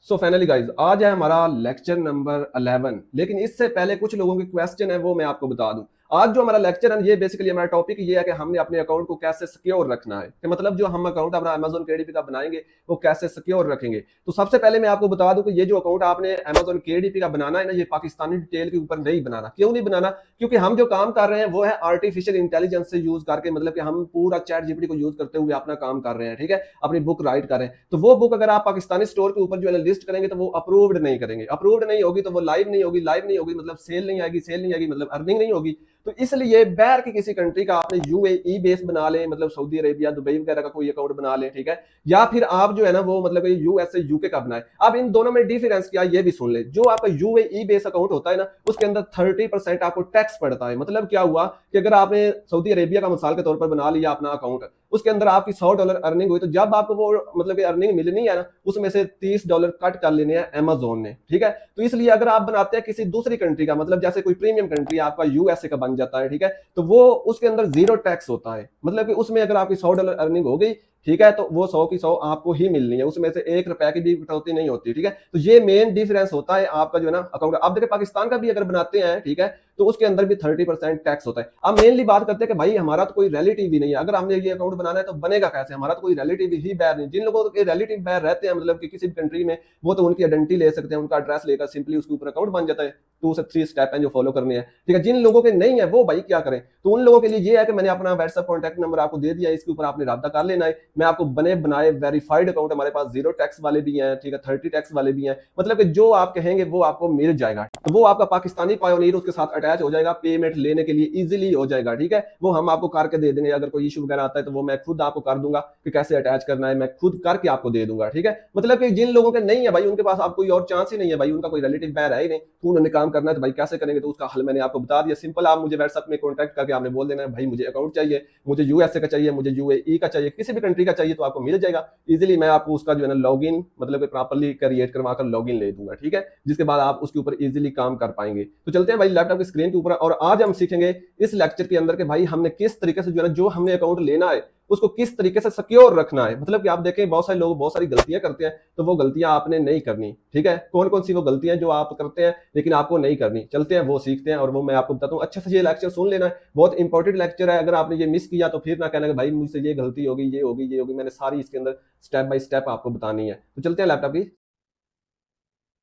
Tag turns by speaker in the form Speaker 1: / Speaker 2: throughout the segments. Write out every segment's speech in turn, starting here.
Speaker 1: So finally guys आज है हमारा लेक्चर नंबर 11। लेकिन इससे पहले कुछ लोगों के क्वेश्चन है वो मैं आपको बता दूं। आज जो हमारा लेक्चर है ये बेसिकली हमारा टॉपिक ये है कि हमने अपने अकाउंट को कैसे सिक्योर रखना है, कि मतलब जो हम अकाउंट अपना अमेजोन केडीपी का बनाएंगे वो कैसे सिक्योर रखेंगे। तो सबसे पहले मैं आपको बता दूं कि ये जो अकाउंट आपने अमेजोन केडीपी का बनाना है ना, ये पाकिस्तानी डिटेल के ऊपर नहीं बनाना। क्यों नहीं बनाना? क्योंकि हम जो काम कर रहे हैं वो है आर्टिफिशियल इंटेलिजेंस से यूज करके, मतलब कि हम पूरा चैट जीपीटी को यूज करते हुए अपना काम कर रहे हैं, ठीक है, अपनी बुक राइट कर रहे हैं। तो वो बुक अगर आप पाकिस्तानी स्टोर के ऊपर जो है लिस्ट करेंगे तो वो अप्रूव्ड नहीं करेंगे, अप्रूव्ड नहीं होगी तो वो लाइव नहीं होगी, लाइव नहीं होगी मतलब सेल नहीं आएगी, सेल नहीं आएगी मतलब अर्निंग नहीं होगी। तो इसलिए बाहर की किसी कंट्री का आपने यूएई बेस बना लें, मतलब सऊदी अरेबिया दुबई वगैरह का कोई अकाउंट बना लें, ठीक है, या फिर आप जो है ना वो मतलब यूएसए यूके का बनाए। अब इन दोनों में डिफरेंस क्या ये भी सुन ले। जो आपका यूएई बेस अकाउंट होता है ना उसके अंदर 30% आपको टैक्स पड़ता है। मतलब क्या हुआ कि अगर आपने सऊदी अरेबिया का मिसाल के तौर पर बना लिया अपना अकाउंट, उसके अंदर आपकी $100 अर्निंग हुई, तो जब आपको वो मतलब अर्निंग मिलनी है ना उसमें से $30 कट कर लेने हैं अमेजोन ने, ठीक है। तो इसलिए अगर आप बनाते हैं किसी दूसरी कंट्री का, मतलब जैसे कोई प्रीमियम कंट्री आपका यूएसए का बन जाता है, ठीक है, तो वो उसके अंदर जीरो टैक्स होता है। मतलब कि उसमें अगर आपकी $100 अर्निंग हो गई, ठीक है, तो वो 100 की 100 आपको ही मिलनी है, उसमें से ₹1 की भी कटौती नहीं होती, ठीक है। तो ये मेन डिफरेंस होता है आपका जो है ना अकाउंट। आप देखिए पाकिस्तान का भी अगर बनाते हैं, ठीक है, तो उसके अंदर भी 30% टैक्स होता है। अब मेनली बात करते हैं कि भाई हमारा तो कोई रिलेटिव ही नहीं है, अगर हमने ये अकाउंट बनाना है तो बनेगा कैसे? हमारा तो कोई रिलेटिव ही बाहर नहीं। जिन लोगों के रिलेटिव बाहर रहते हैं मतलब कि किसी भी कंट्री में, वो तो उनकी आइडेंटिटी ले सकते हैं, उनका एड्रेस लेकर सिंपली उसके ऊपर अकाउंट बन जाता है। 2 से 3 स्टेप हैं जो फॉलो करने हैं, ठीक है। जिन लोगों के नहीं है वो भाई क्या करें? तो उन लोगों के लिए ये है कि मैंने अपना व्हाट्सएप कॉन्टैक्ट नंबर आपको दे दिया, इसके ऊपर आपने राब्ता कर लेना है। मैं आपको बने बनाए वेरीफाइड अकाउंट हमारे पास जीरो टैक्स वाले भी हैं, ठीक है, 30 टैक्स वाले भी हैं, मतलब कि जो आप कहेंगे वो आपको मिल जाएगा। तो वो आपका पाकिस्तानी पायोनियर उसके साथ अटैच हो जाएगा, पेमेंट लेने के लिए इजीली हो जाएगा, ठीक है। वो हम आपको करके दे देंगे। अगर कोई इशू वगैरह आता है तो वो मैं खुद आपको कर दूंगा कि कैसे अटैच करना है, मैं खुद करके आपको दे दूंगा, ठीक है। मतलब कि जिन लोगों के नहीं है भाई उनके पास आप कोई और चांस ही नहीं है भाई, उनका कोई रिलेटिव बाहर है ही नहीं, तो उन्होंने काम करना है तो भाई कैसे करेंगे? तो उसका हल मैंने आपको बता दिया। सिंपल आप मुझे व्हाट्सएप में कॉन्टैक्ट करके आपने बोल देना है भाई मुझे अकाउंट चाहिए, मुझे यूएसए का चाहिए, मुझे यूएई का चाहिए, किसी भी कंट्री का चाहिए तो आपको मिल जाएगा इजीली। मैं आपको उसका जो है ना लॉगिन मतलब प्रॉपर्ली क्रिएट करवा कर लॉगिन ले दूंगा, ठीक है, जिसके बाद आप उसके ऊपर इजीली काम कर पाएंगे। तो चलते हैं भाई लैपटॉप की स्क्रीन के ऊपर, और आज हम सीखेंगे इस लेक्चर के अंदर कि भाई हमने किस तरीके से जो है ना जो हमने अकाउंट लेना है उसको किस तरीके से सिक्योर रखना है। मतलब कि आप देखें बहुत सारे लोग बहुत सारी गलतियां करते हैं, तो वो गलतियां आपने नहीं करनी, ठीक है। कौन कौन सी वो गलतियां जो आप करते हैं लेकिन आपको नहीं करनी, चलते हैं वो सीखते हैं और वो मैं आपको बताता हूँ। अच्छे से ये लेक्चर सुन लेना है, बहुत इंपॉर्टेंट लेक्चर है। अगर आपने ये मिस किया तो फिर ना कहना कि भाई मुझसे ये गलती होगी, ये होगी, ये होगी। मैंने सारी इसके अंदर स्टेप बाय स्टेप आपको बतानी है। तो चलते हैं लैपटॉप की।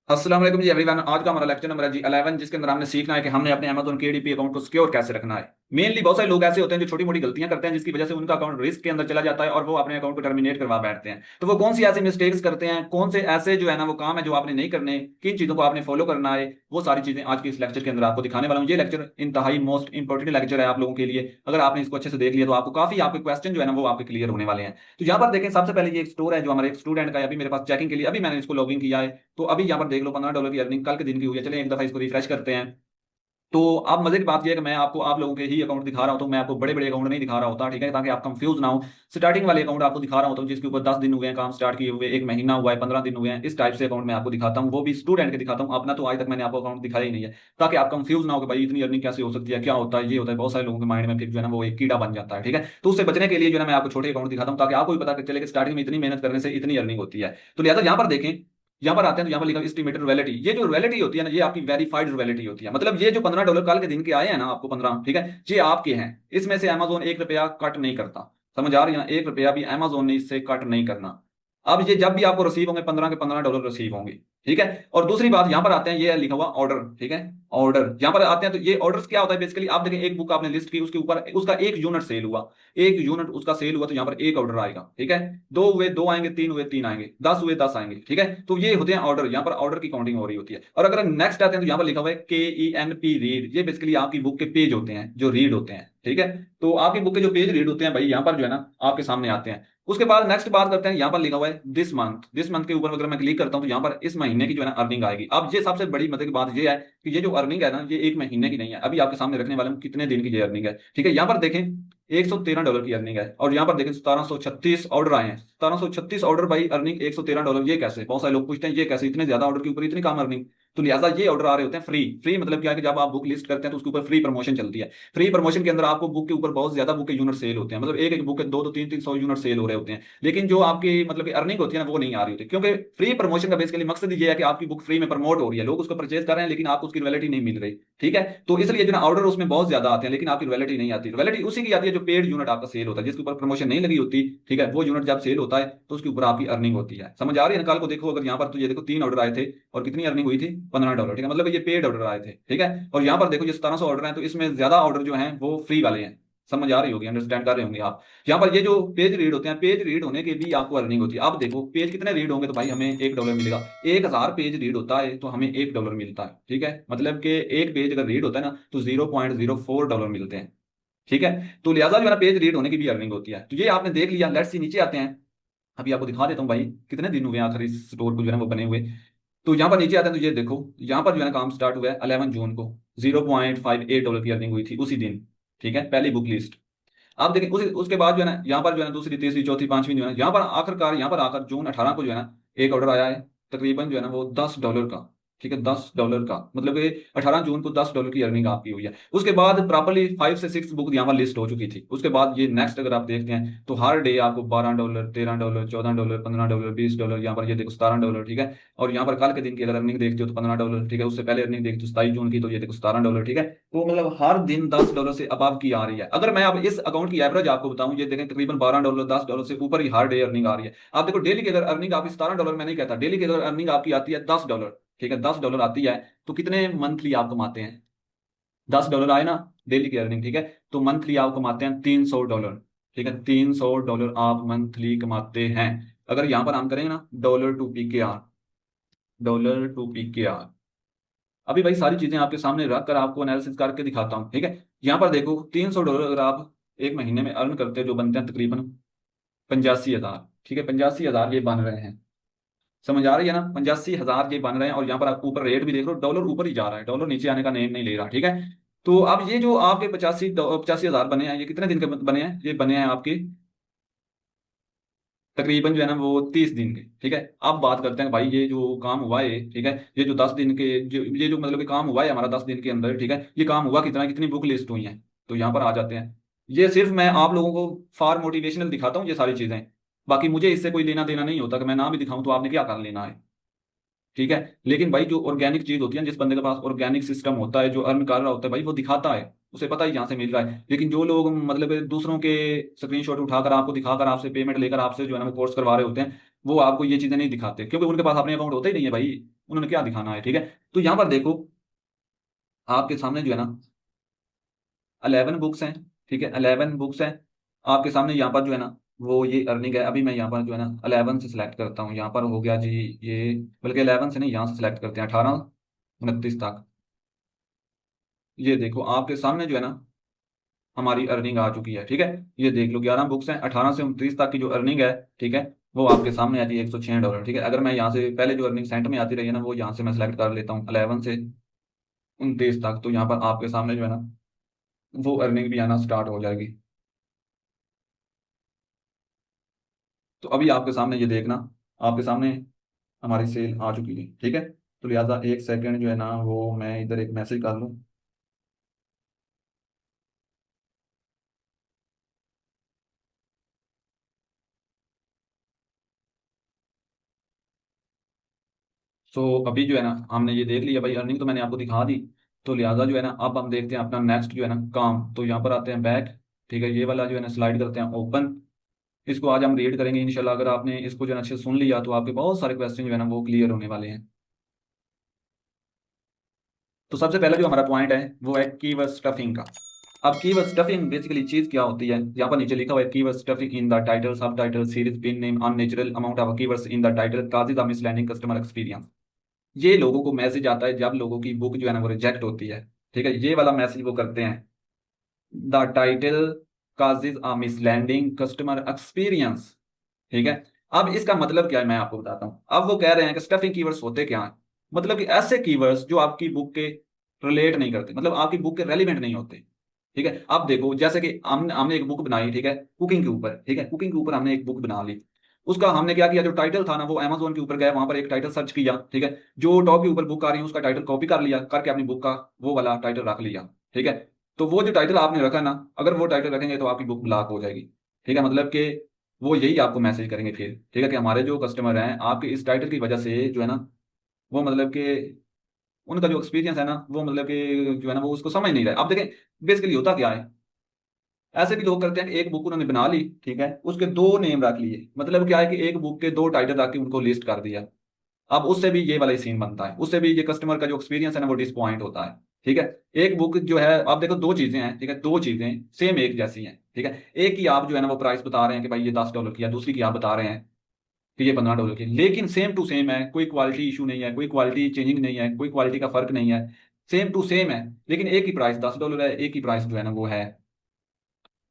Speaker 2: अस्सलाम वालेकुम जी एवरीवन। आज का हमारा लेक्चर नंबर है जी 11, जिसके अंदर हमने सीखना है कि हमने अपने अमेजोन केडीपी अकाउंट को सिक्योर कैसे रखना है। मेनली बहुत सारे लोग ऐसे होते हैं जो छोटी मोटी गलतियां करते हैं जिसकी वजह से उनका अकाउंट रिस्क के अंदर चला जाता है और वो अपने अकाउंट को टर्मिनेट करवा बैठते हैं। तो वो कौन सी ऐसी मिस्टेक्स करते हैं, कौन से ऐसे जो है ना वो काम है जो आपने नहीं करने, किन चीजों को आपने फॉलो करना है, वो सारी चीजें आज के इस लेक्चर के अंदर आपको दिखाने वाला हूँ। ये लेक्चर इंतहाई मोस्ट इंपॉर्टेंट लेक्चर है आप लोगों के लिए। अगर आपने इसको अच्छे से देख लिया तो आपको काफी आपके क्वेश्चन जो है ना वो आपके क्लियर होने वाले हैं। तो यहाँ पर देखें, सबसे पहले ये एक स्टोर है जो हमारे एक स्टूडेंट का है, अभी मेरे पास चेकिंग के लिए अभी मैंने इसको लॉगिन किया है। तो अभी यहाँ पर देख लो $15 की अर्निंग कल के दिन की हुई है। चलिए एक दफा इसको रिफ्रेश करते हैं। तो अब मजे की बात यह है कि मैं आपको आप लोगों के ही अकाउंट दिखा रहा हूं, तो मैं आपको बड़े बड़े अकाउंट नहीं दिखा रहा होता, ठीक है, ताकि आप कंफ्यूज ना हो। स्टार्टिंग वाले अकाउंट आपको दिखा रहा होता हूं जिसके ऊपर 10 दिन हुए हैं काम स्टार्ट किए हुए, 1 महीना हुआ है, 15 दिन हुए हैं, इस टाइप से अकाउंट मैं आपको दिखाता हूं। वो भी स्टूडेंट के दिखाता हूं, अपना तो आज तक मैंने आपको अकाउंट दिखाया ही नहीं है, ताकि आप कंफ्यूज ना हो कि भाई इतनी अर्निंग कैसे हो सकती है, क्या होता है, ये होता है। बहुत सारे लोगों के माइंड में फिर जो है ना वो एक कीड़ा बन जाता है, ठीक है। तो उससे बचने के लिए जो है ना मैं आपको छोटे अकाउंट दिखाता हूं ताकि आपको भी पता चले कि स्टार्टिंग में इतनी मेहनत करने से इतनी अर्निंग होती है। तो लिहाजा यहाँ पर देखें, यहाँ पर आते हैं तो यहाँ पर लिखा एस्टिमेटेड रॉयल्टी। ये जो रॉयल्टी होती है ना ये आपकी वेरीफाइड रॉयल्टी होती है। मतलब ये जो $15 कल के दिन के आए हैं ना आपको 15, ठीक है, ये आपके हैं। इसमें से अमेजोन ₹1 कट नहीं करता। समझ आ रही है ना? ₹1 भी अमेजोन ने इससे कट नहीं करना। अब ये जब भी आपको रिसीव होंगे 15 के $15 रिसीव होंगे, ठीक है। और दूसरी बात यहाँ पर आते हैं, ये है लिखा हुआ ऑर्डर, ठीक है, ऑर्डर। यहाँ पर आते हैं तो ये ऑर्डर्स क्या होता है बेसिकली, आप देखें एक बुक आपने लिस्ट की, उसके ऊपर उसका 1 यूनिट सेल हुआ, 1 यूनिट उसका सेल हुआ, तो यहाँ पर एक ऑर्डर आएगा, ठीक है। 2 हुए 2 आएंगे, 3 हुए 3 आएंगे, 10 हुए 10 आएंगे, ठीक है। तो ये होते हैं ऑर्डर, यहाँ पर ऑर्डर की काउंटिंग हो रही होती है। और अगर नेक्स्ट आते हैं तो यहाँ पर लिखा हुआ है KENP रीड। ये बेसिकली आपकी बुक के पेज होते हैं जो रीड होते हैं, ठीक है। तो आपकी बुक के जो पेज रीड होते हैं भाई यहाँ पर जो है ना आपके सामने आते हैं। उसके बाद नेक्स्ट बात करते हैं, यहाँ पर लिखा हुआ है दिस मंथ। दिस मंथ के ऊपर अगर मैं क्लिक करता हूँ तो यहाँ पर इस महीने की जो है ना अर्निंग आएगी। अब ये सबसे बड़ी मतलब की बात ये है कि ये जो अर्निंग है ना ये 1 महीने की नहीं है, अभी आपके सामने रखने वाले हूँ कितने दिन की ये अर्निंग है, ठीक है। यहाँ पर देखें $113 की अर्निंग है, और यहाँ पर देखें 1736 ऑर्डर आए हैं। 1736 ऑर्डर भाई, अर्निंग $113, ये कैसे? बहुत सारे लोग पूछते हैं ये कैसे, इतने ज्यादा ऑर्डर के ऊपर इतनी कम अर्निंग। तो लिहाजा ये ऑर्डर आ रहे होते हैं फ्री। फ्री मतलब क्या है कि जब आप बुक लिस्ट करते हैं तो उसके ऊपर फ्री प्रमोशन चलती है। फ्री प्रमोशन के अंदर आपको बुक के ऊपर बहुत ज्यादा बुक के यूनिट सेल होते हैं, मतलब एक एक बुक के 200-300 यूनिट सेल हो रहे होते हैं, लेकिन जो आपकी मतलब कि अर्निंग होती है ना वो नहीं आ रही होती, क्योंकि फ्री प्रमोशन का बेसिकली मकसद ये है कि आपकी बुक फ्री में प्रमोट हो रही है, लोग उसको परचेज कर रहे हैं लेकिन आपको उसकी रॉयल्टी नहीं मिल रही। ठीक है, तो इसलिए जो ना ऑर्डर उसमें बहुत ज्यादा आते हैं लेकिन आपकी रॉयल्टी नहीं आती। रॉयल्टी उसी की आती है जो पेड यूनिट आपका सेल होता है, जिसके ऊपर प्रमोशन नहीं लगी होती। ठीक है, वो यूनिट जब सेल होता है तो उसके ऊपर आपकी अर्निंग होती है। समझ आ रही है ना? कल को देखो, अगर यहाँ पर तो ये देखो 3 ऑर्डर आए थे और कितनी अर्निंग हुई थी, $15। ठीक है, मतलब ये पेड ऑर्डर आए थे। ठीक है, और यहाँ पर देखो ये 1700 ऑर्डर हैं, तो इसमें ज्यादा ऑर्डर जो हैं वो फ्री वाले हैं। समझ आ रही होगी, अंडरस्टैंड कर रहे होंगे आप। यहाँ पर ये जो पेज रीड होते हैं, पेज रीड होने के भी आपको अर्निंग होती है। आप देखो पेज कितने रीड होंगे तो भाई हमें $1 मिलेगा। 1000 पेज रीड होता है तो हमें $1 मिलता है। ठीक है, मतलब कि एक पेज अगर रीड होता है ना तो $0.04 मिलते हैं। ठीक है, तो लिहाजा जो है ना पेज रीड होने की भी अर्निंग होती है। तो ये आपने देख लिया। लेट्स सी नीचे आते हैं, अभी आपको दिखा देता हूँ भाई कितने दिन हुए हैं आखिर इस स्टोर को जो है ना वो बने हुए। तो यहाँ पर नीचे आते हैं तो ये देखो यहाँ पर जो है ना काम स्टार्ट हुआ है 11 जून को, $0.58 की अर्निंग हुई थी उसी दिन। ठीक है, पहली बुक लिस्ट। आप देखें उसके बाद जो है ना यहाँ पर जो है ना दूसरी तीसरी चौथी पांचवी जो है ना यहाँ पर आखिरकार यहाँ पर आकर जून 18 को जो है ना एक ऑर्डर आया है, तकरीबन जो है ना वो $10 का। ठीक है, $10 का, मतलब कि 18 जून को $10 की अर्निंग आपकी हुई है। उसके बाद प्रॉपरली 5 से 6 बुक यहाँ पर लिस्ट हो चुकी थी। उसके बाद ये नेक्स्ट अगर आप देखते हैं तो हर डे आपको $12, $13, $14, $15, $20, यहाँ पर ये देखो $17। ठीक है, और यहाँ पर कल के दिन की अगर अर्निंग देखते हो तो $15। ठीक है, उससे पहले अर्निंग देखते हो 27 जून की तो ये देखो $17। ठीक है, तो मतलब हर दिन $10 से अबव की आ रही है। अगर मैं अब इस अकाउंट की एवरेज आपको बताऊं, ये देखें तकरीबन $12, $10 से ऊपर ही हर डे अर्निंग आ रही है। आप देखो डेली की अगर अर्निंग आपकी $17, मैं नहीं कहता, डेली की अगर अर्निंग आपकी आती है $10। ठीक है, $10 आती है तो कितने मंथली आप कमाते हैं? $10 आए ना डेली की अर्निंग। ठीक है, तो मंथली आप कमाते हैं $300। ठीक है, $300 आप मंथली कमाते हैं। अगर यहां पर हम करेंगे ना $2 टू पी के आर, अभी भाई सारी चीजें आपके सामने रख कर आपको एनालिसिस करके दिखाता हूँ। ठीक है, यहाँ पर देखो $300 अगर आप एक महीने में अर्न करते हैं जो बनते हैं तकरीबन 85,000। ठीक है, 85,000 ये बन रहे हैं। समझ आ रही है ना? 85,000 ये बन रहे हैं, और यहाँ पर आप ऊपर रेट भी देख लो, डॉलर ऊपर ही जा रहा है, डॉलर नीचे आने का नेम नहीं ले रहा। ठीक है, तो अब ये जो आपके 85,000 बने हैं, ये कितने दिन के बने हैं? ये बने हैं आपके तकरीबन जो है ना वो 30 दिन के। ठीक है, अब बात करते हैं भाई ये जो काम हुआ है, ठीक है, ये जो 10 दिन के जो ये जो मतलब कि काम हुआ है हमारा 10 दिन के अंदर। ठीक है, ये काम हुआ कितना, कितनी बुक लिस्ट हुई है, तो यहाँ पर आ जाते हैं। ये सिर्फ मैं आप लोगों को फॉर मोटिवेशनल दिखाता हूँ ये सारी चीजें, बाकी मुझे इससे कोई लेना देना नहीं होता कि मैं ना भी दिखाऊं तो आपने क्या कर लेना है। ठीक है, लेकिन भाई जो ऑर्गेनिक चीज होती है, जिस बंदे के पास ऑर्गेनिक सिस्टम होता है, जो अर्न कर रहा होता है भाई, वो दिखाता है, उसे पता ही यहाँ से मिल रहा है। लेकिन जो लोग मतलब दूसरों के स्क्रीनशॉट उठाकर आपको दिखाकर आपसे पेमेंट लेकर आपसे जो है ना वो कोर्स करवा रहे होते हैं, वो आपको ये चीजें नहीं दिखाते, क्योंकि उनके पास अपने अकाउंट होता ही नहीं है भाई, उन्होंने क्या दिखाना है। ठीक है, तो यहाँ पर देखो आपके सामने जो है ना 11 बुक्स हैं। ठीक है, 11 बुक्स हैं आपके सामने। यहाँ पर जो है ना वो ये अर्निंग है। अभी मैं यहाँ पर जो है ना 11 से सिलेक्ट करता हूँ, यहाँ पर हो गया जी ये, बल्कि 11 से नहीं, यहाँ से सिलेक्ट करते हैं 18-29 तक। ये देखो आपके सामने जो है ना हमारी अर्निंग आ चुकी है। ठीक है, ये देख लो 11 बुक्स हैं, 18 से 29 तक की जो अर्निंग है। ठीक है, वो आपके सामने आती है $106। ठीक है, अगर मैं यहाँ से पहले जो अर्निंग सेंट में आती रही है ना वो यहाँ से मैं सेलेक्ट कर लेता हूँ 11 से 29 तक, तो यहाँ पर आपके सामने जो है ना वो अर्निंग भी आना स्टार्ट हो जाएगी। तो अभी आपके सामने ये देखना, आपके सामने हमारी सेल आ चुकी है। ठीक है, तो लिहाजा एक सेकंड जो है ना वो मैं इधर एक मैसेज कर लूँ। सो अभी जो है ना हमने ये देख लिया भाई, अर्निंग तो मैंने आपको दिखा दी। तो लिहाजा जो है ना अब हम देखते हैं अपना नेक्स्ट जो है ना काम। तो यहाँ पर आते हैं बैक। ठीक है, ये वाला जो है ना स्लाइड करते हैं ओपन। इसको आज हम रीड करेंगे इंशाल्लाह। अगर आपने इसको जो है ना अच्छे से सुन लिया तो आपके बहुत सारे क्वेश्चन जो है ना वो क्लियर होने वाले हैं। तो सबसे पहला जो हमारा पॉइंट है वो है कीवर्ड स्टफिंग का। अब कीवर्ड स्टफिंग बेसिकली चीज क्या होती है, यहाँ पर नीचे लिखा हुआ है keyword stuffing in the title, subtitle, series, pen name, unnatural amount of keywords in the title causes of misleading customer experience. ये लोगों को मैसेज आता है जब लोगों की बुक जो है ना वो रिजेक्ट होती है। ठीक है, ये वाला मैसेज वो करते हैं, the title causes a misleading customer experience. ठीक है, अब इसका मतलब क्या है मैं आपको बताता हूँ। अब वो कह रहे हैं कि स्टफिंग कीवर्ड्स होते क्या हैं, मतलब कि ऐसे कीवर्ड्स जो आपकी बुक के रिलेट नहीं करते, मतलब आपकी बुक के रेलिवेंट नहीं होते। ठीक है, अब देखो जैसे कि हमने हमने एक बुक बनाई, ठीक है, कुकिंग के ऊपर। ठीक है, कुकिंग के ऊपर हमने एक बुक बना ली। उसका हमने क्या किया, जो टाइटल था ना वो अमेजोन के ऊपर गया, वहां पर एक टाइटल सर्च किया, ठीक है, जो टॉप के ऊपर बुक आ रही है उसका टाइटल कॉपी कर लिया, करके अपनी बुक का वो वाला टाइटल रख लिया, ठीक है। तो वो जो टाइटल आपने रखा ना, अगर वो टाइटल रखेंगे तो आपकी बुक ब्लॉक हो जाएगी, ठीक है। मतलब कि वो यही आपको मैसेज करेंगे फिर, ठीक है, कि हमारे जो कस्टमर हैं आपके इस टाइटल की वजह से जो है ना, वो मतलब कि उनका जो एक्सपीरियंस है ना वो मतलब कि जो है ना वो उसको समझ नहीं रहा है। अब देखें बेसिकली होता क्या है, ऐसे भी लोग करते हैं कि एक बुक उन्होंने बना ली, ठीक है, उसके दो नेम रख लिए, मतलब क्या है कि एक बुक के दो टाइटल रख के उनको लिस्ट कर दिया। अब उससे भी ये वाला ही सीन बनता है, उससे भी ये कस्टमर का जो एक्सपीरियंस है ना वो डिसपॉइंट होता है, ठीक है। एक बुक जो है, आप देखो दो चीजें हैं, ठीक है, दो चीजें सेम एक जैसी हैं, ठीक है, एक ही आप जो है ना वो प्राइस बता रहे हैं कि भाई ये $10 की है, दूसरी की आप बता रहे हैं कि ये $15 की है, लेकिन सेम टू सेम है, कोई क्वालिटी इशू नहीं है, कोई क्वालिटी चेंजिंग नहीं है, कोई क्वालिटी का फर्क नहीं है, सेम टू सेम है, लेकिन एक ही प्राइस $10 है, एक ही प्राइस जो है ना वो है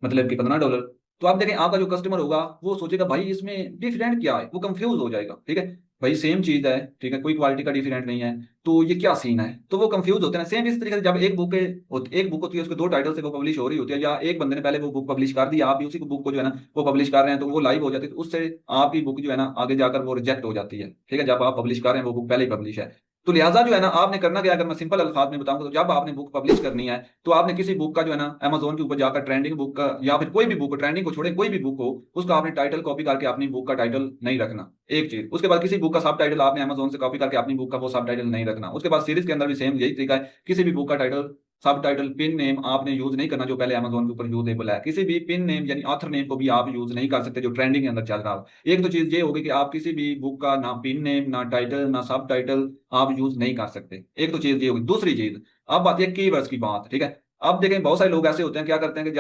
Speaker 2: मतलब कि $15। तो आप देखें आपका जो कस्टमर होगा वो सोचेगा भाई इसमें डिफरेंट क्या है, वो कंफ्यूज हो जाएगा, ठीक है, भाई सेम चीज है, ठीक है, कोई क्वालिटी का डिफरेंट नहीं है, तो ये क्या सीन है, तो वो कंफ्यूज होते हैं। सेम इस तरीके से जब एक बुक होती है उसके दो टाइटल से वो पब्लिश हो रही होती है, या एक बंदे ने पहले वो बुक पब्लिश कर दी, आप भी उसी बुक को जो है ना वो पब्लिश कर रहे हैं, तो वो लाइव हो जाती है, तो उससे आपकी बुक जो है ना आगे जाकर वो रिजेक्ट हो जाती है, ठीक है, जब आप पब्लिश कर रहे हैं वो बुक पहले ही पब्लिश है। तो लिहाजा जो है ना आपने करना क्या है, अगर मैं सिंपल अल्फाज में बताऊं तो जब आपने बुक पब्लिश करनी है तो आपने किसी बुक का जो है ना अमेजोन के ऊपर जाकर ट्रेंडिंग बुक का, या फिर कोई भी बुक, ट्रेंडिंग को छोड़े कोई भी बुक हो, उसका आपने टाइटल कॉपी करके अपनी बुक का टाइटल नहीं रखना, एक चीज। उसके बाद किसी बुक का सब टाइटल आपने अमेजोन से कॉपी करके अपनी बुक का वो सब टाइटल नहीं रखना। उसके बाद सीरीज के अंदर भी सेम यही तरीका है, किसी भी बुक का टाइटल सब टाइटल पिन नेम आपने यूज नहीं करना जो पहले अमेजोन के ऊपर यूजेबल है, किसी भी पिन नेम यानी ऑथर नेम को भी आप यूज नहीं कर सकते जो ट्रेंडिंग के अंदर चल रहा हो। एक तो चीज ये होगी कि आप किसी भी बुक का ना पिन नेम ना टाइटल ना सब टाइटल आप यूज नहीं कर सकते, एक तो चीज ये होगी। दूसरी चीज, अब आती है कीवर्ड्स की बात, ठीक है। अब देखें बहुत सारे लोग ऐसे होते हैं क्या करते हैं कि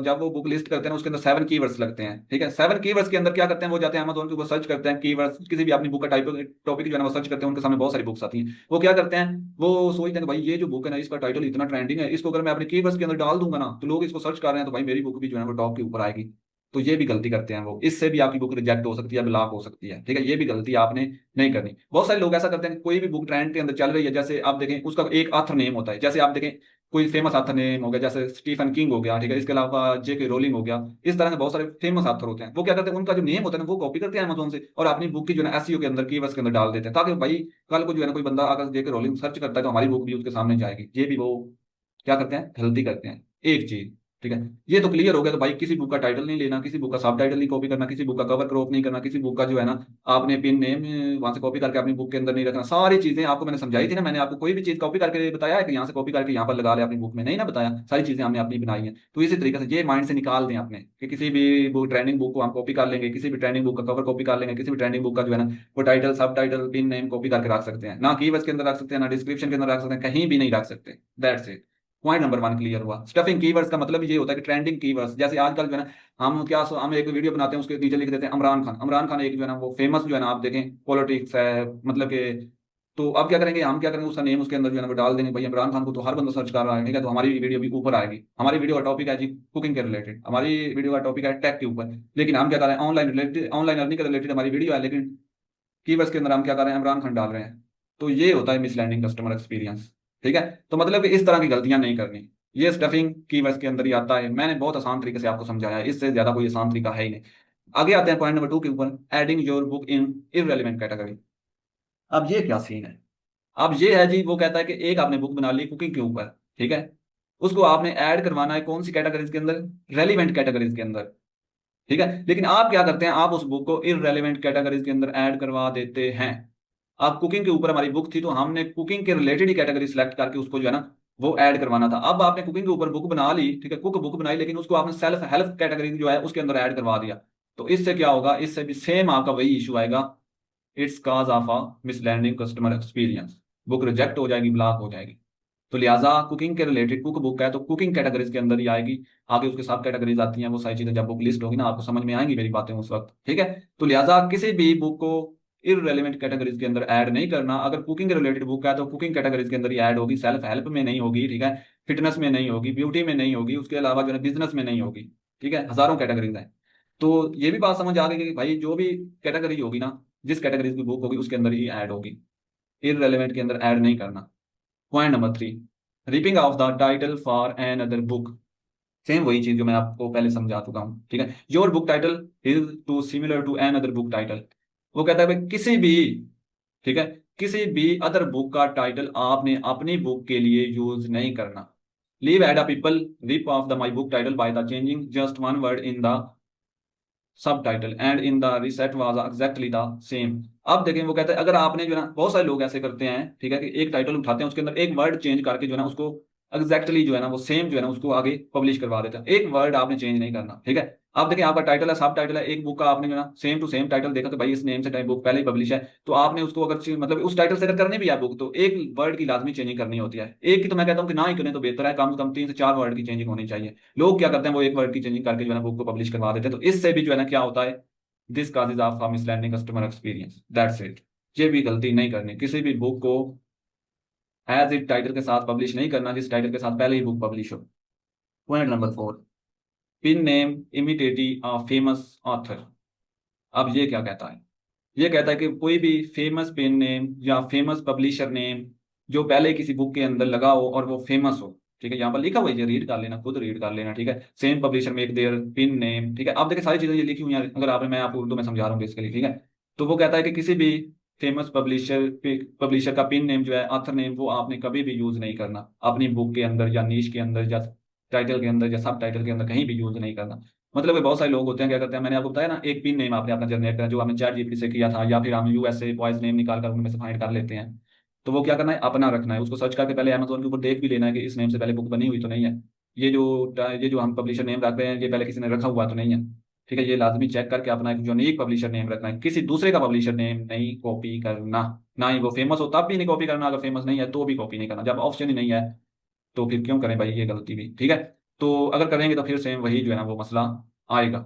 Speaker 2: जब वो बुक लिस्ट करते हैं उसके अंदर 7 कीवर्ड्स लगते हैं, ठीक है। 7 कीवर्ड्स के अंदर क्या करते हैं, वो जाते हैं अमेजोन के ऊपर सर्च करते हैं कीवर्ड्स, किसी भी अपनी बुक का टॉपिक जो है ना वो सर्च करते हैं, उनके सामने बहुत सारी बुक्स आती हैं, वो क्या करते हैं, वो सोचते हैं कि भाई ये जो बुक है ना इसका टाइटल इतना ट्रेंडिंग है, इसको अगर मैं अपने कीवर्ड्स के अंदर डाल दूंगा ना तो लोग इसको सर्च कर रहे हैं, तो भाई मेरी बुक भी जो है वो टॉप के ऊपर आएगी। तो ये भी गलती करते हैं वो, इससे भी आपकी बुक रिजेक्ट हो सकती है, ब्लॉक हो सकती है, ठीक है, ये भी गलती आपने नहीं करनी। बहुत सारे लोग ऐसा करते हैं कि कोई भी बुक ट्रेंड के अंदर चल रही है, जैसे आप देखें उसका एक ऑथर नेम होता है, जैसे आप देखें कोई फेमस ऑथर नेम हो गया, जैसे स्टीफन किंग हो गया, ठीक है, इसके अलावा जेके रोलिंग हो गया, इस तरह के बहुत सारे फेमस ऑथर होते हैं। वो क्या करते हैं, उनका जो नेम होता है ना वो कॉपी करते हैं अमेजोन से और अपनी बुक की जो है ना एसईओ के अंदर कीवर्ड्स के अंदर डाल देते हैं, ताकि भाई कल को जो है ना कोई बंदा अगर जेके रोलिंग सर्च करता है तो हमारी बुक भी उसके सामने जाएगी। ये भी वो क्या करते हैं, गलती करते हैं, एक चीज, ठीक है। ये तो क्लियर हो गया, तो भाई किसी बुक का टाइटल नहीं लेना, किसी बुक का सब टाइटल नहीं कॉपी करना, किसी बुक का कवर क्रॉप नहीं करना, किसी बुक का जो है ना आपने पिन नेम वहां से कॉपी करके अपनी बुक के अंदर नहीं रखना। सारी चीजें आपको मैंने समझाई थी ना, मैंने आपको कोई भी चीज कॉपी करके बताया है कि यहाँ से कॉपी करके यहाँ पर लगा ले अपनी बुक में, नहीं ना बताया, सारी चीजें हमने अपनी बनाई हैं। तो इसी तरीके से ये माइंड से निकाल दें अपने कि किसी भी बुक ट्रेंडिंग बुक को हम कॉपी कर लेंगे, किसी भी ट्रेंडिंग बुक का कवर कॉपी कर लेंगे, किसी भी ट्रेंडिंग बुक का जो है ना वो टाइटल सब टाइटल पिन नेम कॉपी करके रख सकते हैं, ना कीवर्ड्स के अंदर रख सकते हैं, ना डिस्क्रिप्शन के अंदर रख सकते हैं, कहीं भी नहीं रख सकते। That's it. Point number 1 clear हुआ। स्टफिंग कीवर्ड्स का मतलब ये होता है कि ट्रेंडिंग कीवर्ड्स, जैसे आजकल जो है ना हम एक वीडियो बनाते हैं उसके नीचे लिख देते हैं इमरान खान। इमरान खान एक जो है ना वो फेमस जो है ना आप देखें पॉलिटिक्स है मतलब कि, तो अब क्या करेंगे, हम क्या करेंगे उसका नेम उसके अंदर जो है ना वो डाल देंगे, भाई इमरान खान को तो हर बंदा सर्च कर रहा है, ठीक है, तो हमारी वीडियो भी ऊपर आएगी। हमारी वीडियो का टॉपिक है जी कुकिंग के रिलेटेड, हमारी वीडियो का टॉपिक है टेक के ऊपर, लेकिन हम क्या कर रहे हैं ऑनलाइन रिलेटेड, ऑनलाइन अर्निंग के रिलेटेड हमारी वीडियो है, लेकिन कीवर्ड्स के अंदर हम क्या कर रहे हैं इमरान खान डाल रहे हैं। तो ये होता है मिसलैंडिंग कस्टमर एक्सपीरियंस, ठीक है। तो मतलब कि इस तरह की गलतियां नहीं करनी, ये स्टफिंग कीवर्ड्स के अंदर ही आता है। मैंने बहुत आसान तरीके से आपको समझाया है, इससे ज्यादा कोई आसान तरीका है ही नहीं। आगे आते हैं पॉइंट नंबर 2 के ऊपर, adding your book in irrelevant category. अब ये क्या सीन है, अब ये है जी, वो कहता है कि एक आपने बुक बना ली कुकिंग के ऊपर, ठीक है, उसको आपने ऐड करवाना है कौन सी कैटेगरीज के अंदर, रेलिवेंट कैटेगरीज के अंदर, ठीक है। लेकिन आप क्या करते हैं, आप उस बुक को इररेलेवेंट कैटेगरीज के अंदर ऐड करवा देते हैं। आप कुकिंग के ऊपर हमारी बुक थी तो हमने कुकिंग के रिलेटेड ही कैटेगरी सिलेक्ट करके उसको जो है ना वो ऐड करवाना था। अब आपने कुकिंग के ऊपर बुक बना ली, ठीक है, कुक बुक बनाई, लेकिन उसको आपने सेल्फ हेल्प कैटेगरी जो है उसके अंदर ऐड करवा दिया। तो इससे क्या होगा, इससे भी सेम आपका वही इशू आएगा, it's cause of a misleading customer experience, book reject हो जाएगी, ब्लॉक हो जाएगी। तो लिहाजा कुकिंग के रिलेटेड कुक बुक है तो कुकिंग कैटेगरीज के अंदर ही आएगी। आगे उसके सब कैटेगरीज आती हैं, वो सारी चीजें जब बुक लिस्ट होगी ना आपको समझ में आएंगी मेरी बातें उस वक्त, ठीक है। तो लिहाजा किसी भी बुक को इररेलेवेंट कैटेगरीज के अंदर ऐड नहीं करना। अगर कुकिंग रिलेटेड बुक है तो कुकिंग कैटेगरीज के अंदर ही ऐड होगी, सेल्फ हेल्प में नहीं होगी, ठीक है, फिटनेस में नहीं होगी, ब्यूटी में नहीं होगी, उसके अलावा जो है बिजनेस में नहीं होगी, ठीक है, हजारों कैटेगरीज हैं। तो ये भी बात समझ आ गई कि भाई जो भी कैटेगरी होगी ना, जिस कैटेगरीज की बुक होगी उसके अंदर ही ऐड होगी, इररेलेवेंट के अंदर ऐड नहीं करना। Point number 3, ripping off the title for another book. Same वही चीज जो मैं आपको पहले समझा चुका हूँ, ठीक है। Your book title is too similar to another book title, वो कहता है भाई किसी भी, ठीक है, किसी भी अदर बुक का टाइटल आपने अपनी बुक के लिए यूज नहीं करना। Leave add a people rip off the my book title by the changing just one word in the subtitle and in the reset was exactly the same. अब देखें, वो कहते हैं अगर आपने जो है ना, बहुत सारे लोग ऐसे करते हैं, ठीक है, कि एक टाइटल उठाते हैं उसके अंदर एक वर्ड चेंज करके जो है ना उसको एग्जैक्टली जो है ना वो सेम जो है ना उसको आगे पब्लिश करवा देते हैं। एक वर्ड आपने चेंज नहीं करना, ठीक है। आप देखें आपका टाइटल है, सब टाइटल है, एक बुक का आपने जो है ना सेम टू सेम टाइटल देखा, तो भाई इस नेम से टाइप बुक पहले ही पब्लिश है, तो आपने उसको अगर मतलब उस टाइटल से अगर करनी भी है बुक, तो एक वर्ड की लाजमी चेंजिंग करनी होती है। एक की तो मैं कहता हूँ कि ना ही करें तो बेहतर है, कम से कम 3 से 4 वर्ड की चेंजिंग होनी चाहिए। लोग क्या करते हैं, वो एक वर्ड की चेंजिंग करके जो है ना बुक को पब्लिश करवा देते हैं, तो इससे भी जो है ना क्या होता है, this causes of misleading customer experience, that's it. ये भी गलती नहीं करनी, किसी भी बुक को एज इट टाइटल के साथ पब्लिश नहीं करना जिस टाइटल के साथ पहले ही बुक पब्लिश हो। Point number 4, pin name imitative a famous author. अब ये क्या कहता है, ये कहता है कि कोई भी फेमस पेन नेम या फेमस पब्लिशर नेम जो पहले किसी बुक के अंदर लगा हो और वो फेमस हो, ठीक है, यहाँ पर लिखा हुआ है, ये रीड कर लेना, खुद रीड कर लेना, ठीक है। Same publisher make their pin name, ठीक है। आप देखिए सारी चीजें ये लिखी हुई हैं, अगर आपने, मैं आपको उर्दू में समझा रहा हूँ इसके लिए, ठीक है। तो वो कहता है कि किसी भी फेमस पब्लिशर का पिन नेम जो है, ऑथर नेम, वो आपने कभी भी यूज नहीं करना अपनी बुक के अंदर या नीश के अंदर या टाइटल के अंदर या सब टाइटल के अंदर, कहीं भी यूज नहीं करना। मतलब कि बहुत सारे लोग होते हैं, क्या करते हैं, मैंने आपको बताया ना, एक पिन नेम आपने अपना जनरेट करना जो आपने चैट जीपीटी से किया था, या फिर हम यूएसए बॉयज नेम निकाल कर उनमें से फाइंड कर लेते हैं। तो वो क्या करना है, अपना रखना है, उसको सर्च करके पहले अमेजोन के ऊपर देख भी लेना है कि इस नेम से पहले बुक बनी हुई तो नहीं है, ये जो हम पब्लिशर नेम रख रहे हैं ये पहले किसी ने रखा हुआ तो नहीं है, ठीक है। ये लाजमी चेक करके अपना एक यूनिक पब्लिशर नेम रखना है, किसी दूसरे का पब्लिशर नेम नहीं कॉपी करना। ना ही वो फेमस हो तब भी नहीं कॉपी करना, अगर फेमस नहीं है तो भी कॉपी नहीं करना, जब ऑप्शन ही नहीं है तो फिर क्यों करें भाई ये गलती भी, ठीक है। तो अगर करेंगे तो फिर सेम वही जो है ना वो मसला आएगा।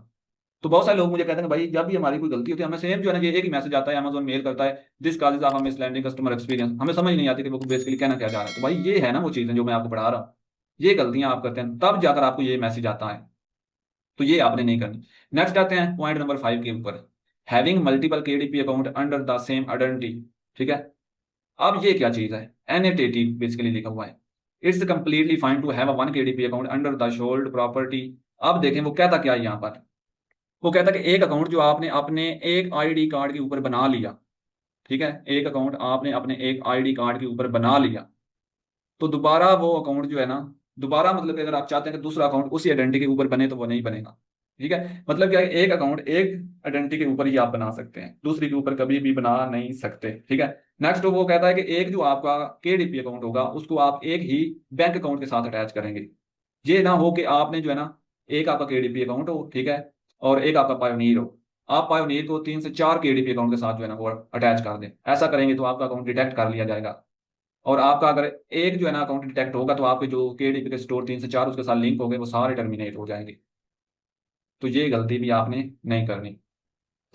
Speaker 2: तो बहुत सारे लोग मुझे कहते हैं कि भाई जब भी हमारी कोई गलती होती है हमें सेम जो है ना ये एक ही मैसेज आता है, अमेजोन मेल करता है, this causes of misleading customer experience. हमें समझ नहीं आती कि वो बेसिकली कहना क्या चाह रहा है। तो भाई ये है ना वो चीज़ें जो मैं आपको पढ़ा रहा हूँ, ये गलतियां आप करते हैं तब जाकर आपको ये मैसेज आता है, तो ये आपने नहीं करनी। नेक्स्ट आते हैं पॉइंट नंबर 5 के ऊपर, having multiple KDP account under the same identity, ठीक है। अब ये क्या चीज है, एनएटीटी बेसिकली लिखा हुआ है, it's completely fine to have a 1 KDP account under the should property. अब देखें वो कहता क्या है यहाँ पर, वो कहता है कि एक अकाउंट जो आपने अपने एक आईडी कार्ड के ऊपर बना लिया, ठीक है, एक अकाउंट आपने अपने एक आईडी कार्ड के ऊपर बना लिया, तो दोबारा वो अकाउंट जो है ना, दोबारा मतलब कि अगर आप चाहते हैं कि दूसरा अकाउंट उसी आइडेंटिटी के ऊपर बने तो वो नहीं बनेगा, ठीक है। मतलब क्या है, एक अकाउंट एक आइडेंटिटी के ऊपर ही आप बना सकते हैं, दूसरी के ऊपर कभी भी बना नहीं सकते, ठीक है। नेक्स्ट वो कहता है कि एक जो आपका केडीपी अकाउंट होगा उसको आप एक ही बैंक अकाउंट के साथ अटैच करेंगे। ये ना हो कि आपने जो है ना, एक आपका केडीपी अकाउंट हो, ठीक है, और एक आपका पायोनीर हो, आप पायोनीर को 3 से 4 केडीपी अकाउंट के साथ जो है ना वो अटैच कर दें। ऐसा करेंगे तो आपका अकाउंट डिटेक्ट कर लिया जाएगा, और आपका अगर एक जो है ना अकाउंट डिटेक्ट होगा तो आपके जो केडीपी के स्टोर 3 से 4 उसके साथ लिंक हो गए वो सारे टर्मिनेट हो जाएंगे। तो ये गलती भी आपने नहीं करनी।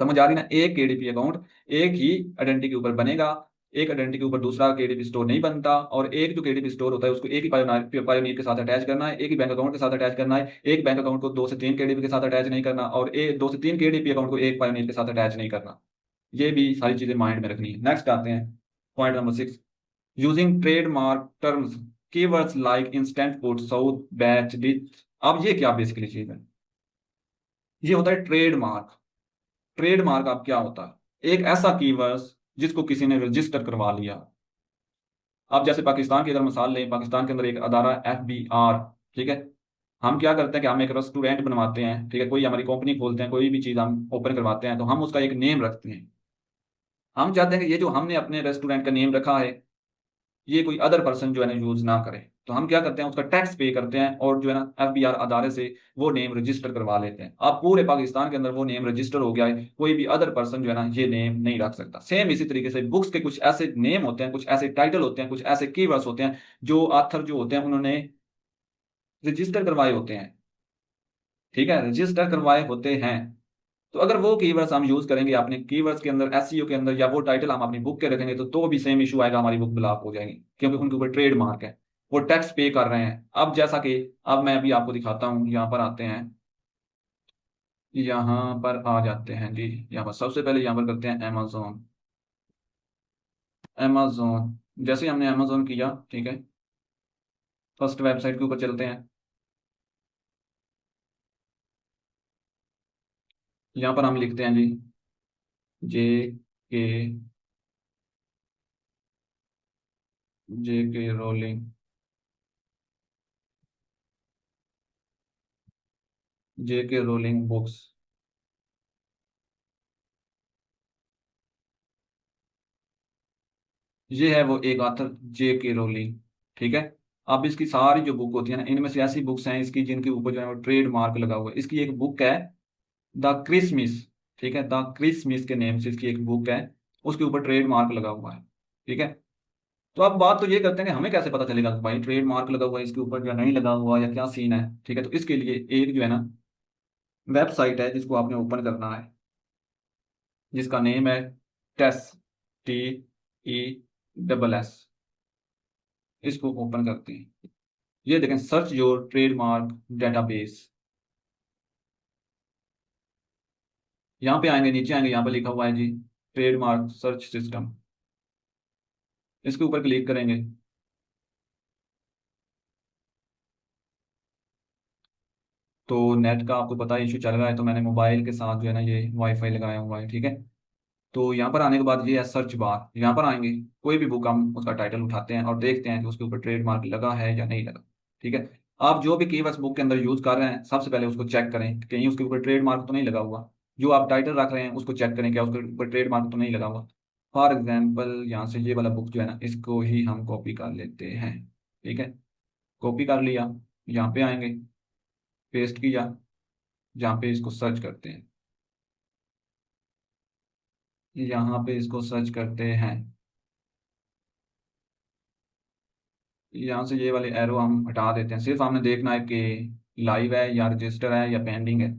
Speaker 2: समझ आ रही ना, एक केडीपी अकाउंट एक ही आइडेंटिटी के ऊपर बनेगा, एक आइडेंटिटी के ऊपर दूसरा केडीपी स्टोर नहीं बनता, और एक जो केडीपी स्टोर होता है उसको एक ही पायोनियर के साथ अटैच करना है, एक ही बैंक अकाउंट के साथ अटैच करना है, एक बैंक अकाउंट को 2 से 3 केडीपी के साथ अटैच नहीं करना, और 2 से 3 केडीपी अकाउंट को एक पायोनियर के साथ अटैच नहीं करना। ये भी सारी चीजें माइंड में रखनी है। नेक्स्ट आते हैं point number 6, using trademark terms keywords like instant put south batch ditch. अब ये क्या बेसिकली चीज है, ये होता है ट्रेडमार्क। ट्रेडमार्क अब क्या होता है, एक ऐसा कीवर्ड जिसको किसी ने रजिस्टर करवा लिया। अब जैसे पाकिस्तान की अगर मिसाल लें, पाकिस्तान के अंदर एक अदारा FBI, ठीक है, हम क्या करते हैं कि हम एक रेस्टोरेंट बनवाते हैं, ठीक है, कोई हमारी कंपनी खोलते हैं, कोई भी चीज़ हम ओपन करवाते हैं तो हम उसका एक नेम रखते हैं। हम चाहते हैं कि ये जो हमने अपने रेस्टोरेंट का नेम रखा है ये कोई अदर पर्सन जो है ना यूज ना करे, तो हम क्या करते हैं उसका टैक्स पे करते हैं और जो है ना FBI अदारे से वो नेम रजिस्टर करवा लेते हैं। अब पूरे पाकिस्तान के अंदर वो नेम रजिस्टर हो गया है, कोई भी अदर पर्सन जो है ना ये नेम नहीं रख सकता। सेम इसी तरीके से बुक्स के कुछ ऐसे नेम होते हैं, कुछ ऐसे टाइटल होते हैं, कुछ ऐसे कीवर्ड्स होते हैं जो ऑथर जो होते हैं उन्होंने रजिस्टर करवाए होते हैं, ठीक है, रजिस्टर करवाए होते हैं। तो अगर वो कीवर्ड्स हम यूज करेंगे अपने कीवर्ड्स के अंदर, एसईओ के अंदर, या वो टाइटल हम अपनी बुक के रखेंगे तो भी सेम इशू आएगा, हमारी बुक ब्लॉक हो जाएगी क्योंकि उनके ऊपर ट्रेडमार्क है, वो टैक्स पे कर रहे हैं। अब जैसा कि अब मैं अभी आपको दिखाता हूँ, यहाँ पर आते हैं, यहाँ पर आ जाते हैं जी, यहाँ पर सबसे पहले यहाँ पर करते हैं अमेजोन। अमेजोन जैसे ही हमने अमेजोन किया, ठीक है, फर्स्ट वेबसाइट के ऊपर चलते हैं। यहाँ पर हम लिखते हैं जी जे के रोलिंग, बुक्स। ये है वो एक आथर जे के रोलिंग, ठीक है। अब इसकी सारी जो बुक होती है ना, इनमें से ऐसी बुक्स हैं इसकी जिनके ऊपर जो है वो ट्रेड मार्क लगा हुआ है। इसकी एक बुक है द क्रिसमिस, ठीक है, द क्रिसमिस के नेम से इसकी एक बुक है, उसके ऊपर ट्रेड मार्क लगा हुआ है, ठीक है। तो अब बात तो ये करते हैं कि हमें कैसे पता चलेगा कि भाई ट्रेड मार्क लगा हुआ है इसके ऊपर या नहीं लगा हुआ या क्या सीन है, ठीक है। तो इसके लिए एक जो है ना वेबसाइट है जिसको आपने ओपन करना है, जिसका नेम है टेस, TESS। इसको ओपन करते हैं। ये देखें, सर्च योर ट्रेडमार्क डेटाबेस। यहाँ पे आएंगे, नीचे आएंगे, यहाँ पे लिखा हुआ है जी ट्रेडमार्क सर्च सिस्टम। इसके ऊपर क्लिक करेंगे। तो नेट का आपको पता है इशू चल रहा है, तो मैंने मोबाइल के साथ जो है ना ये वाईफाई लगाया हुआ है, ठीक है। तो यहाँ पर आने के बाद ये है सर्च बार, यहाँ पर आएंगे, कोई भी बुक हम उसका टाइटल उठाते हैं और देखते हैं कि उसके ऊपर ट्रेडमार्क लगा है या नहीं लगा, ठीक है। आप जो भी कीवर्ड्स बुक के अंदर यूज कर रहे हैं सबसे पहले उसको चेक करें कि कहीं उसके ऊपर ट्रेडमार्क तो नहीं लगा हुआ। जो आप टाइटल रख रहे हैं उसको चेक करें क्या उसके ऊपर ट्रेडमार्क तो नहीं लगा हुआ। फॉर एग्जाम्पल यहाँ से ये वाला बुक जो है ना इसको ही हम कॉपी कर लेते हैं, ठीक है। कॉपी कर लिया, यहाँ पे आएंगे, पेस्ट किया, जहाँ पे इसको सर्च करते हैं, यहाँ पे इसको सर्च करते हैं। यहाँ से ये वाले एरो हम हटा देते हैं, सिर्फ हमने देखना है कि लाइव है या रजिस्टर है या पेंडिंग है।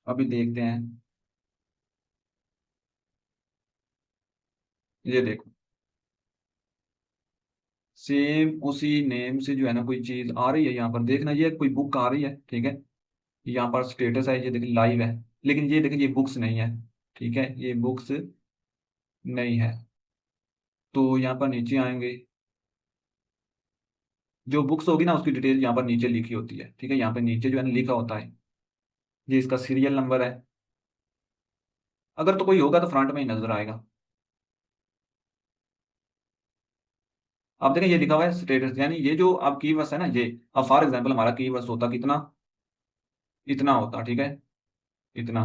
Speaker 2: अभी देखते हैं, ये देखो सेम उसी नेम से जो है ना कोई चीज आ रही है, यहाँ पर देखना ये कोई बुक आ रही है, ठीक है। यहाँ पर स्टेटस है, ये देखिए लाइव है, लेकिन ये देखिए ये बुक्स नहीं है, ठीक है, ये बुक्स नहीं है। तो यहाँ पर नीचे आएंगे, जो बुक्स होगी ना उसकी डिटेल यहाँ पर नीचे लिखी होती है, ठीक है। यहाँ पर नीचे जो है ना लिखा होता है ये इसका सीरियल नंबर है, अगर तो कोई होगा तो फ्रंट में ही नजर आएगा। आप देखें ये लिखा हुआ है स्टेटस, यानी ये जो आप कीवर्ड्स है ना ये, अब फॉर एग्जांपल हमारा कीवर्ड्स होता कितना, इतना होता, ठीक है, इतना।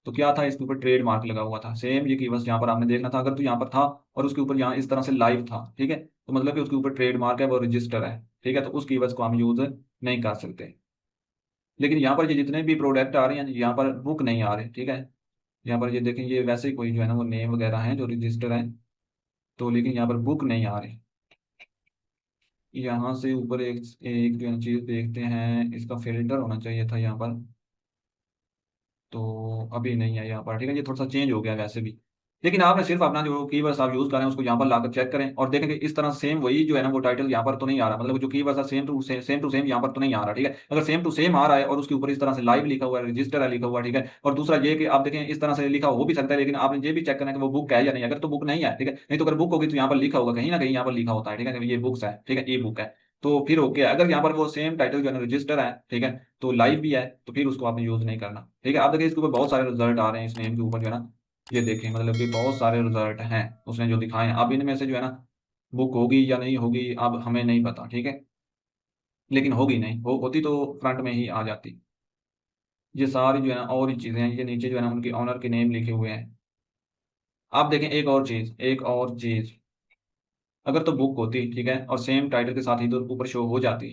Speaker 2: तो क्या था, इसके ऊपर ट्रेड मार्क लगा हुआ था, सेम ये कीवर्ड्स यहाँ पर आपने देखना था, अगर तो यहाँ पर था और उसके ऊपर यहाँ इस तरह से लाइव था, ठीक है, तो मतलब कि उसके ऊपर ट्रेड मार्क है, वो रजिस्टर है, ठीक है। तो उस कीवर्ड्स को हम यूज नहीं कर सकते। लेकिन यहाँ पर ये जितने भी प्रोडक्ट आ रहे हैं यहाँ पर बुक नहीं आ रहे, ठीक है। यहाँ पर ये देखें, ये वैसे ही कोई जो है ना वो नेम वगैरह हैं जो रजिस्टर है, तो लेकिन यहाँ पर बुक नहीं आ रही। यहाँ से ऊपर एक एक जो है चीज देखते हैं, इसका फिल्टर होना चाहिए था यहाँ पर, तो अभी नहीं है यहाँ पर, ठीक है। ये थोड़ा सा चेंज हो गया वैसे भी, लेकिन आपने सिर्फ अपना जो कीवर्ड्स आप यूज करें उसको यहाँ पर लाकर चेक करें और देखें कि इस तरह सेम वही जो है ना वो टाइटल यहाँ पर तो नहीं आ रहा, मतलब जो कीवर्ड्स है सेम टू सेम यहाँ पर तो नहीं आ रहा, ठीक है। अगर सेम टू सेम आ रहा है और उसके ऊपर इस तरह से लाइव लिखा हुआ है, रजिस्टर है लिखा हुआ है, ठीक है। और दूसरा ये कि आप देखें इस तरह से लिखा हो भी सकता है, लेकिन आपने ये भी चेक करना है कि वो बुक है या नहीं, अगर तो बुक नहीं है, ठीक है, नहीं तो अगर बुक होगी तो यहाँ पर लिखा होगा कहीं ना कहीं, यहाँ पर लिखा होता है, ठीक है, कि ये बुक्स है, ठीक है, ये बुक है। तो फिर ओके, अगर यहाँ पर वो सेम टाइटल जो है ना रजिस्टर है, ठीक है, तो लाइव भी है, तो फिर उसको आपने यूज नहीं करना, ठीक है। आप देखिए इसके ऊपर बहुत सारे रिजल्ट आ रहे हैं इस नेम के ऊपर जो है ना, ये देखें, मतलब कि बहुत सारे रिजल्ट हैं उसने जो दिखाए हैं। अब इनमें से जो है ना बुक होगी या नहीं होगी अब हमें नहीं पता, ठीक है, लेकिन होगी नहीं, होती तो फ्रंट में ही आ जाती। ये सारी जो है ना और ही चीजें हैं, ये नीचे जो है ना उनके ऑनर के नेम लिखे हुए हैं। आप देखें एक और चीज, अगर तो बुक होती, ठीक है, और सेम टाइटल के साथ ही तो ऊपर शो हो जाती,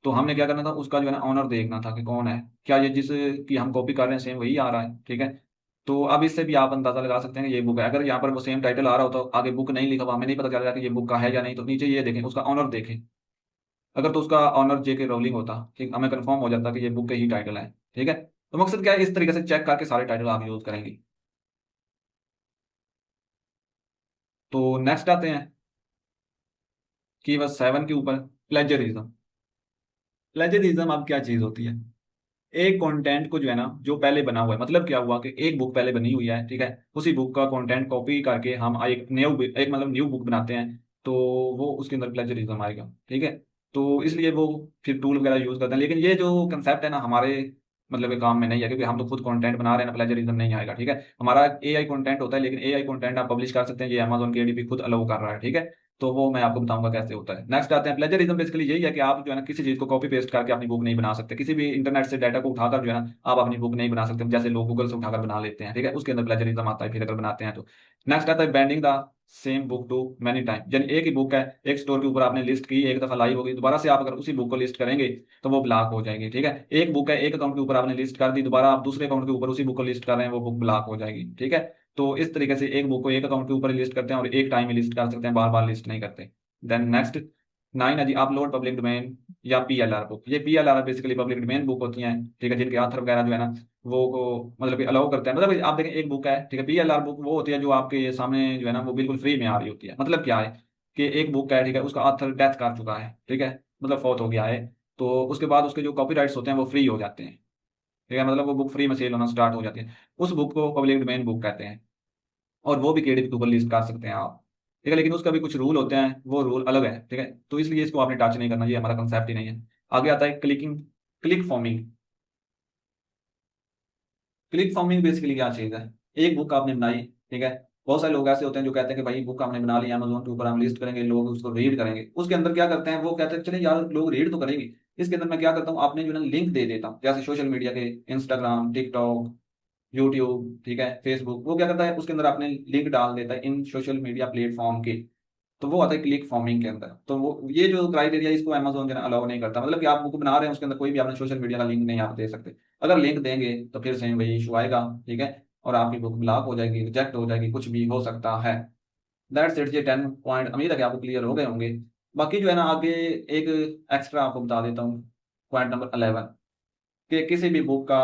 Speaker 2: तो हमने क्या करना था, उसका जो है ना ऑनर देखना था कि कौन है, क्या ये जिस की हम कॉपी कर रहे हैं सेम वही आ रहा है, ठीक है। तो अब इससे भी आप अंदाजा लगा सकते हैं कि ये बुक है। अगर यहाँ पर वो सेम टाइटल आ रहा होता, आगे बुक नहीं लिखा हुआ, हमें नहीं पता चल रहा कि ये बुक का है या नहीं, तो नीचे ये देखें उसका ऑनर देखें, अगर तो उसका ऑनर J.K. रोलिंग होता, ठीक, हमें कंफर्म हो जाता कि ये बुक के ही टाइटल है, ठीक है। तो मकसद क्या है, इस तरीके से चेक करके सारे टाइटल आप यूज करेंगे। तो नेक्स्ट आते हैं कीवर्ड 7 के ऊपर, प्लेजरिज्म। प्लेजरिज्म अब क्या चीज होती है, एक कंटेंट को जो है ना जो पहले बना हुआ है, मतलब क्या हुआ कि एक बुक पहले बनी हुई है, ठीक है, उसी बुक का कंटेंट कॉपी करके हम एक मतलब न्यू बुक बनाते हैं, तो वो उसके अंदर प्लेजरिज्म आएगा, ठीक है। तो इसलिए वो फिर टूल वगैरह यूज करते हैं, लेकिन ये जो कंसेप्ट है ना हमारे मतलब के काम में नहीं है, क्योंकि हम तो खुद कंटेंट बना रहे हैं ना, प्लेजरिज्म नहीं आएगा। ठीक है, हमारा एआई कंटेंट होता है, लेकिन एआई कंटेंट आप पब्लिश कर सकते हैं, ये अमेजोन केडीपी खुद अलाउ कर रहा है। ठीक है, तो वो मैं आपको बताऊंगा कैसे होता है। नेक्स्ट आते हैं प्लेजरिज्म। बेसिकली यही है कि आप जो है ना किसी चीज को कॉपी पेस्ट करके अपनी बुक नहीं बना सकते, किसी भी इंटरनेट से डाटा को उठाकर जो है ना आप अपनी बुक नहीं बना सकते, जैसे लोग गूगल से उठाकर बना लेते हैं। ठीक है, उसके अंदर प्लेजरिज्म आता है फिर अगर बनाते हैं तो। नेक्स्ट आता है banding the same book too many time, यानी एक ही बुक है, एक स्टोर के ऊपर आपने लिस्ट की, एक दफा लाइव होगी, दोबारा से आप अगर उसी बुक को लिस्ट करेंगे तो वो ब्लॉक हो जाएगी। ठीक है, एक बुक है, एक अकाउंट के ऊपर आपने लिस्ट कर दी, दोबारा आप दूसरे अकाउंट के ऊपर उसी बुक को लिस्ट कर रहे हैं, वो बुक ब्लॉक हो जाएगी। ठीक है, तो इस तरीके से एक बुक को एक अकाउंट के ऊपर लिस्ट करते हैं और एक टाइम में लिस्ट कर सकते हैं, बार बार लिस्ट नहीं करते। देन नेक्स्ट 9 है जी अपलोड पब्लिक डोमेन या पीएलआर बुक। ये PLR basically public domain book होती हैं। ठीक है, जिनके ऑथर वगैरह जो है ना वो को मतलब कि अलाउ करते हैं। मतलब आप देखें एक बुक है, ठीक है, पीएलआर बुक वो होती है जो आपके सामने जो है ना वो बिल्कुल फ्री में आ रही होती है। मतलब क्या है कि एक बुक है, ठीक है, उसका ऑथर डेथ कर चुका है, ठीक है, मतलब फौत हो गया है, तो उसके बाद उसके जो कॉपीराइट्स होते हैं वो फ्री हो जाते हैं। ठीक है, मतलब वो बुक फ्री में सेल होना स्टार्ट हो जाती है, उस बुक को पब्लिक डोमेन बुक कहते हैं, और वो भी केडीपी के ऊपर लिस्ट कर सकते हैं आप। ठीक है, लेकिन उसका भी कुछ रूल होते हैं, वो रूल अलग है। ठीक है, तो इसलिए इसको आपने टच नहीं करना, ये हमारा कंसेप्ट ही नहीं है। आगे आता है click forming. Click forming basically क्या चीज है? एक बुक आपने बनाई, ठीक है, बहुत सारे लोग ऐसे होते हैं जो कहते हैं कि भाई बुक हमने बना ली, अमेजोन के ऊपर हम लिस्ट करेंगे, लोग उसको रीड करेंगे। उसके अंदर क्या करते हैं, वो कहते हैं चले यार लोग रीड तो करेंगे, इसके अंदर मैं क्या करता हूँ, आपने जो है ना लिंक दे देता हूँ, जैसे सोशल मीडिया के इंस्टाग्राम, टिकटॉक, यूट्यूब, ठीक है, फेसबुक, वो क्या करता है उसके अंदर आपने लिंक डाल देता है इन सोशल मीडिया प्लेटफॉर्म के, तो वो आता है क्लिक फॉर्मिंग के अंदर। तो वो ये जो क्राइटेरिया इसको अमेजोन जो है अलाउ नहीं करता, मतलब कि आप बुक बना रहे हैं उसके अंदर कोई भी आपने सोशल मीडिया का लिंक नहीं आप दे सकते। अगर लिंक देंगे तो फिर सेम वही इशू आएगा। ठीक है, और आपकी बुक ब्लॉक हो जाएगी, रिजेक्ट हो जाएगी, कुछ भी हो सकता है। दैट्स इट, ये 10 पॉइंट उम्मीद है कि आपको क्लियर हो गए होंगे। बाकी जो है ना आगे एक एक्स्ट्रा आपको बता देता हूँ, पॉइंट नंबर 11, कि किसी भी बुक का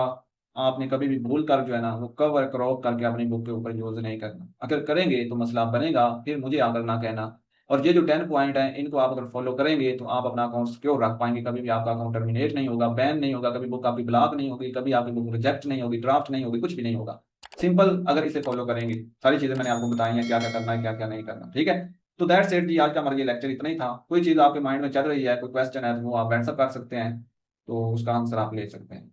Speaker 2: आपने कभी भी भूल कर जो है ना वो कवर क्रॉप करके अपनी बुक के ऊपर यूज नहीं करना। अगर करेंगे तो मसला बनेगा, फिर मुझे आकर ना कहना। और ये जो 10 पॉइंट हैं इनको आप अगर फॉलो करेंगे तो आप अपना अकाउंट सिक्योर रख पाएंगे, कभी भी आपका अकाउंट टर्मिनेट नहीं होगा, बैन नहीं होगा, कभी बुक आपकी ब्लॉक नहीं होगी, कभी आपकी बुक रिजेक्ट नहीं होगी, ड्राफ्ट नहीं होगी, कुछ भी नहीं होगा। सिंपल, अगर इसे फॉलो करेंगे, सारी चीजें मैंने आपको बताई हैं क्या क्या करना है क्या क्या नहीं करना। ठीक है, तो दैट्स इट जी, आज का हमारा ये लेक्चर इतना ही था। कोई चीज आपके माइंड में चल रही है, कोई क्वेश्चन है, तो वो आप व्हाट्सअप कर सकते हैं, तो उसका आंसर आप ले सकते हैं।